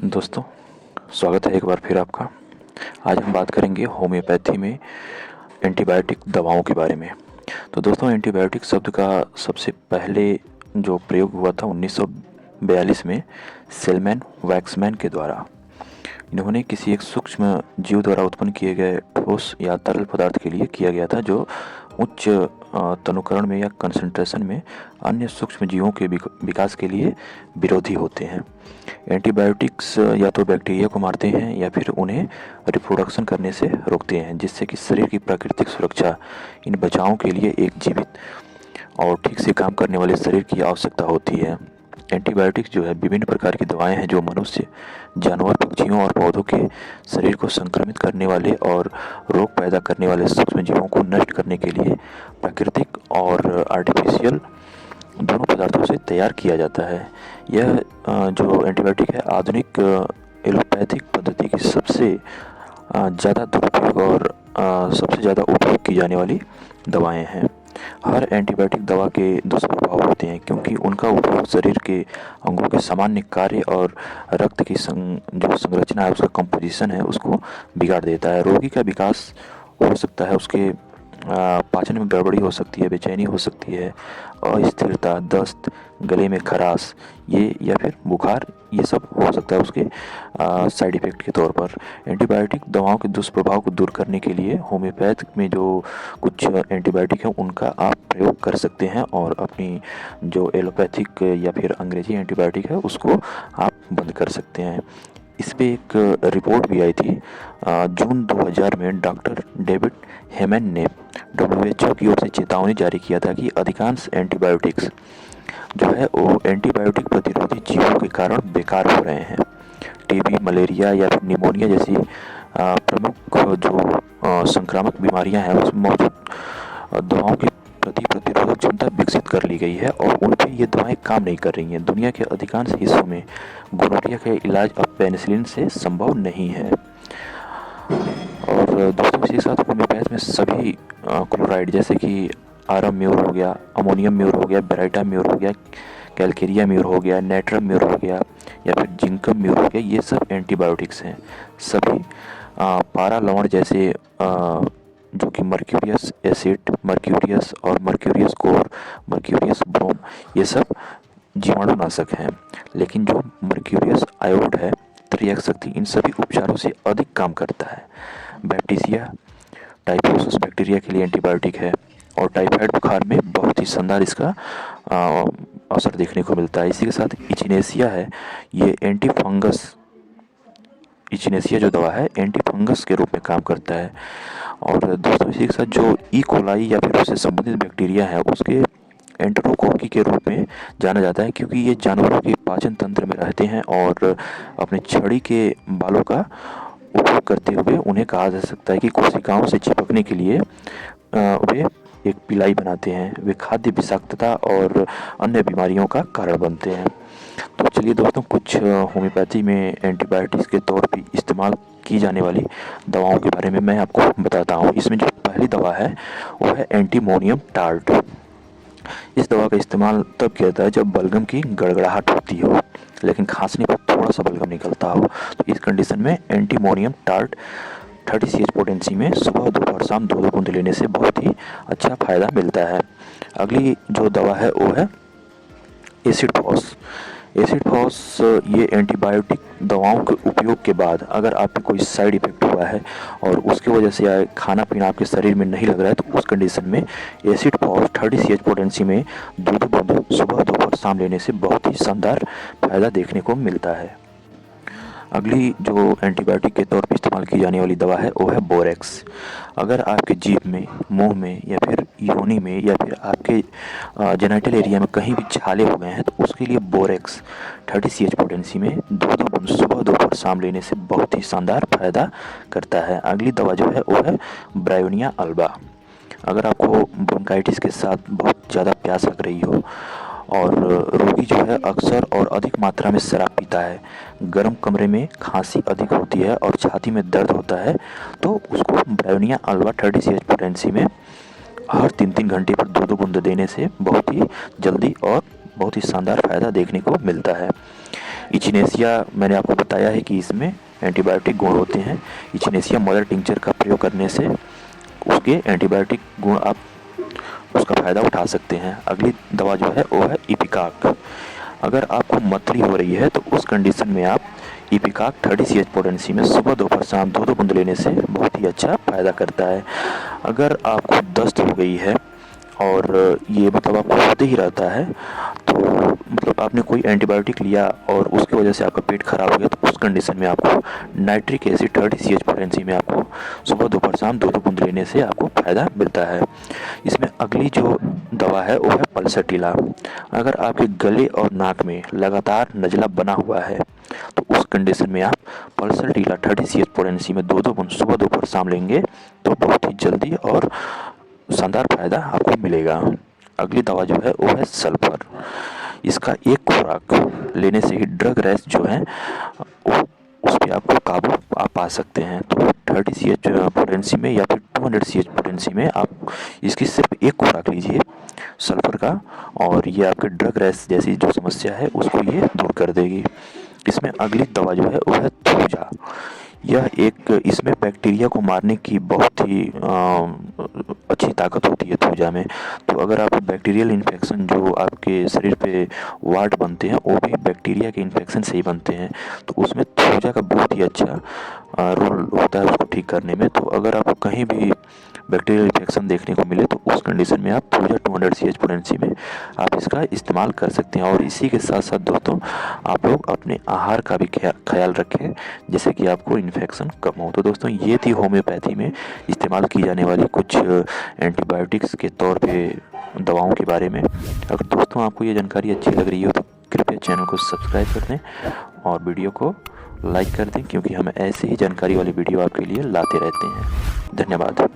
दोस्तों, स्वागत है एक बार फिर आपका। आज हम बात करेंगे होम्योपैथी में एंटीबायोटिक दवाओं के बारे में। तो दोस्तों, एंटीबायोटिक शब्द का सबसे पहले जो प्रयोग हुआ था 1942 में सेलमैन वैक्समैन के द्वारा। इन्होंने किसी एक सूक्ष्म जीव द्वारा उत्पन्न किए गए ठोस या तरल पदार्थ के लिए किया गया था, जो उच्च तनुकरण में या कंसंट्रेशन में अन्य सूक्ष्म जीवों के विकास के लिए विरोधी होते हैं। एंटीबायोटिक्स या तो बैक्टीरिया को मारते हैं या फिर उन्हें रिप्रोडक्शन करने से रोकते हैं, जिससे कि शरीर की प्राकृतिक सुरक्षा इन बचावों के लिए एक जीवित और ठीक से काम करने वाले शरीर की आवश्यकता होती है। एंटीबायोटिक्स जो है विभिन्न प्रकार की दवाएं हैं जो मनुष्य, जानवर, पक्षियों और पौधों के शरीर को संक्रमित करने वाले और रोग पैदा करने वाले सूक्ष्म जीवों को नष्ट करने के लिए प्राकृतिक और आर्टिफिशियल दोनों पदार्थों से तैयार किया जाता है। यह जो एंटीबायोटिक है आधुनिक एलोपैथिक पद्धति की सबसे ज़्यादा दुरुपयोग और सबसे ज़्यादा उपयोग की जाने वाली दवाएं हैं। हर एंटीबायोटिक दवा के दुष्प्रभाव होते हैं, क्योंकि उनका उपयोग शरीर के अंगों के सामान्य कार्य और रक्त की जो संरचना है, उसका कंपोजिशन है, उसको बिगाड़ देता है। रोगी का विकास हो सकता है, उसके पाचन में गड़बड़ी हो सकती है, बेचैनी हो सकती है, अस्थिरता, दस्त, गले में खराश, ये या फिर बुखार, ये सब हो सकता है उसके साइड इफ़ेक्ट के तौर पर। एंटीबायोटिक दवाओं के दुष्प्रभाव को दूर करने के लिए होम्योपैथ में जो कुछ एंटीबायोटिक हैं उनका आप प्रयोग कर सकते हैं और अपनी जो एलोपैथिक या फिर अंग्रेजी एंटीबायोटिक है उसको आप बंद कर सकते हैं। इस पे एक रिपोर्ट भी आई थी जून 2000 में। डॉक्टर डेविड हेमन ने WHO की ओर से चेतावनी जारी किया था कि अधिकांश एंटीबायोटिक्स जो है वो एंटीबायोटिक प्रतिरोधी जीवों के कारण बेकार हो रहे हैं। टीबी, मलेरिया या फिर निमोनिया जैसी प्रमुख जो संक्रामक बीमारियां हैं उसमें मौजूद दवाओं की प्रति प्रतिरोधक क्षमता विकसित कर ली गई है और उन पर ये दवाएं काम नहीं कर रही हैं। दुनिया के अधिकांश हिस्सों में गोनोरिया का इलाज अब पेनिसिलिन से संभव नहीं है। और दोस्तों, इसी के साथ होम्योपैथ में सभी क्लोराइड जैसे कि आरम म्यूर हो गया, अमोनियम म्यूर हो गया, बेराइटा म्यूर हो गया, कैल्केरिया म्यूर हो गया, नाइट्रम म्यूर हो गया या फिर जिंकम म्यूर हो गया, ये सब एंटीबायोटिक्स हैं। सभी पारा लवण जैसे जो कि मर्क्यूरियस एसिड, मर्क्यूरियस और मर्क्यूरियस कोर, मर्क्यूरियस ब्रोम, ये सब जीवाणुनाशक हैं। लेकिन जो मर्क्यूरियस आयोड है, त्रियाक शक्ति, इन सभी उपचारों से अधिक काम करता है। बैप्टीसिया टाइफोसस बैक्टीरिया के लिए एंटीबायोटिक है और टाइफाइड बुखार में बहुत ही शानदार इसका असर देखने को मिलता है। इसी के साथ इचिनेसिया है, ये एंटी फंगस, इचिनेसिया जो दवा है एंटी फंगस के रूप में काम करता है। और दोस्तों, इसी के साथ जो ई कोलाई या फिर उससे संबंधित बैक्टीरिया है उसके एंटेरोकोकी के रूप में जाना जाता है, क्योंकि ये जानवरों के पाचन तंत्र में रहते हैं और अपने छड़ी के बालों का उपयोग करते हुए उन्हें कहा जा सकता है कि कोशिकाओं से चिपकने के लिए वे एक पिलाई बनाते हैं। वे खाद्य विषाक्तता और अन्य बीमारियों का कारण बनते हैं। तो चलिए दोस्तों, कुछ होम्योपैथी में एंटीबायोटिक्स के तौर पे इस्तेमाल की जाने वाली दवाओं के बारे में मैं आपको बताता हूँ। इसमें जो पहली दवा है वो है एंटीमोनियम टार्ट। इस दवा का इस्तेमाल तब किया जाता है जब बलगम की गड़गड़ाहट होती हो लेकिन खांसने पर थोड़ा सा बलगम निकलता हो। तो इस कंडीशन में एंटीमोनियम टार्ट 30 CH पोटेंसी में सुबह, दोपहर, शाम 2-2 बूंद लेने से बहुत ही अच्छा फायदा मिलता है। अगली जो दवा है वो है एसिड फॉस। एसिड फॉस ये एंटीबायोटिक दवाओं के उपयोग के बाद अगर आपको कोई साइड इफेक्ट हुआ है और उसकी वजह से खाना पीना आपके शरीर में नहीं लग रहा है, तो उस कंडीशन में एसिड फॉस 30 CH पोटेंसी में 2-2 बूंद सुबह, दोपहर, शाम लेने से बहुत ही शानदार फायदा देखने को मिलता है। अगली जो एंटीबायोटिक के तौर पर इस्तेमाल की जाने वाली दवा है वो है बोरेक्स। अगर आपके जीभ में, मुंह में या फिर योनि में या फिर आपके जेनिटल एरिया में कहीं भी छाले हो गए हैं तो उसके लिए बोरेक्स 30 CH पोटेंसी में 2-2 बूंद सुबह, दोपहर, शाम लेने से बहुत ही शानदार फायदा करता है। अगली दवा जो है वो है ब्रायोनिया अल्बा। अगर आपको ब्रोंकाइटिस के साथ बहुत ज़्यादा प्यास लग रही हो और रोगी जो है अक्सर और अधिक मात्रा में शराब पीता है, गर्म कमरे में खांसी अधिक होती है और छाती में दर्द होता है, तो उसको ब्रायोनिया अल्बा 30 CH पोटेंसी में हर 3-3 घंटे पर 2-2 बूंद देने से बहुत ही जल्दी और बहुत ही शानदार फायदा देखने को मिलता है। इचिनेसिया मैंने आपको बताया है कि इसमें एंटीबायोटिक गुण होते हैं। इचिनेसिया मदर टिंचर का प्रयोग करने से उसके एंटीबायोटिक गुण आप उसका फ़ायदा उठा सकते हैं। अगली दवा जो है वो है इपिकाक। अगर आपको मतली हो रही है तो उस कंडीशन में आप इपिकाक 30 CH पोटेंसी में सुबह दोपहर शाम 2-2 बूंद लेने से बहुत ही अच्छा फ़ायदा करता है। अगर आपको दस्त हो गई है और ये मतलब आपको होते ही रहता है, तो मतलब आपने कोई एंटीबायोटिक लिया और उसकी वजह से आपका पेट खराब हो गया, तो उस कंडीशन में आपको नाइट्रिक एसिड 30 CH पोटेंसी में आपको सुबह दोपहर शाम 2-2 बूंद लेने से आपको फ़ायदा मिलता है। इसमें अगली जो दवा है वो है पल्सटीला। अगर आपके गले और नाक में लगातार नज़ला बना हुआ है तो उस कंडीशन में आप पल्सटीला 30 CH पोटेंसी में 2-2 बूंद सुबह दोपहर शाम लेंगे तो बहुत ही जल्दी और शानदार फ़ायदा आपको मिलेगा। अगली दवा जो है वो है सल्फर। इसका एक खुराक लेने से ही ड्रग रैश जो है उस पर आपको काबू आप पा सकते हैं। तो 30 CH पोटेंसी में या फिर 200 CH पोटेंसी में आप इसकी सिर्फ एक खुराक लीजिए सल्फर का, और ये आपके ड्रग रैश जैसी जो समस्या है उसको ये दूर कर देगी। इसमें अगली दवा जो है वो है थूजा। यह एक इसमें बैक्टीरिया को मारने की बहुत ही अच्छी ताकत होती है थूजा में। तो अगर आप बैक्टीरियल इन्फेक्शन जो आपके शरीर पे वार्ड बनते हैं वो भी बैक्टीरिया के इन्फेक्शन से ही बनते हैं, तो उसमें थूजा का बहुत ही अच्छा रोल होता है उसको ठीक करने में। तो अगर आपको कहीं भी बैक्टीरियल इन्फेक्शन देखने को मिले तो उस कंडीशन में आप थूजा 200 CH पोटेंसी में आप इसका इस्तेमाल कर सकते हैं। और इसी के साथ साथ दोस्तों आप लोग अपने आहार का भी ख्याल रखें जिससे कि आपको इन्फेक्शन कम हो। तो दोस्तों ये थी होम्योपैथी में इस्तेमाल की जाने वाली कुछ एंटीबायोटिक्स के तौर पे दवाओं के बारे में। अगर दोस्तों आपको ये जानकारी अच्छी लग रही हो तो कृपया चैनल को सब्सक्राइब कर दें और वीडियो को लाइक कर दें, क्योंकि हम ऐसे ही जानकारी वाली वीडियो आपके लिए लाते रहते हैं। धन्यवाद।